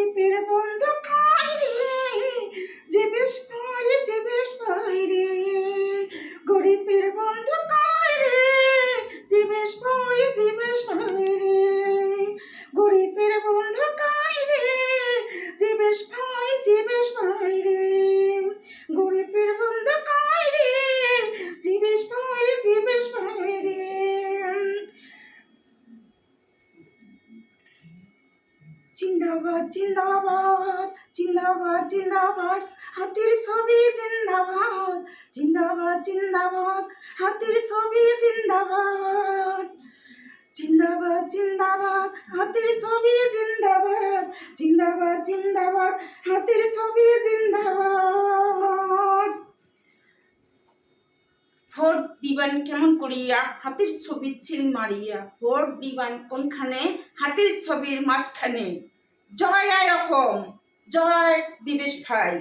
গরিবের বন্ধু খাই রে, যে বেশ পাই যে বেশ পাই রে। গরিবের বন্ধু খাই রে, যে বেশ পাই যে বেশ পাই রে। গরিবের বন্ধু খাই রে, যে বেশ পাই যে বেশ পাই রে। গরিবের বন্ধু খাই রে, যে বেশ পাই যে বেশ পাই রে। জিন্দাবাদ জিন্দাবাদ জিন্দাবাদ জিন্দাবাদ, হাতির ছবি জিন্দাবাদ। জিন্দাবাদ জিন্দাবাদ, হাতির ছবি জিন্দাবাদ। জিন্দাবাদ জিন্দাবাদ, হাতির ছবি জিন্দাবাদ। জিন্দাবাদ জিন্দাবাদ, হাতির ছবি জিন্দাবাদ। ভোট দিবান কেমন করিয়া, হাতির ছবির চিল মারিয়া। ভোট দিবান কোনখানে, হাতির ছবির মাঝখানে। জয় আয় অসম, জয় দিবেশ ভাই।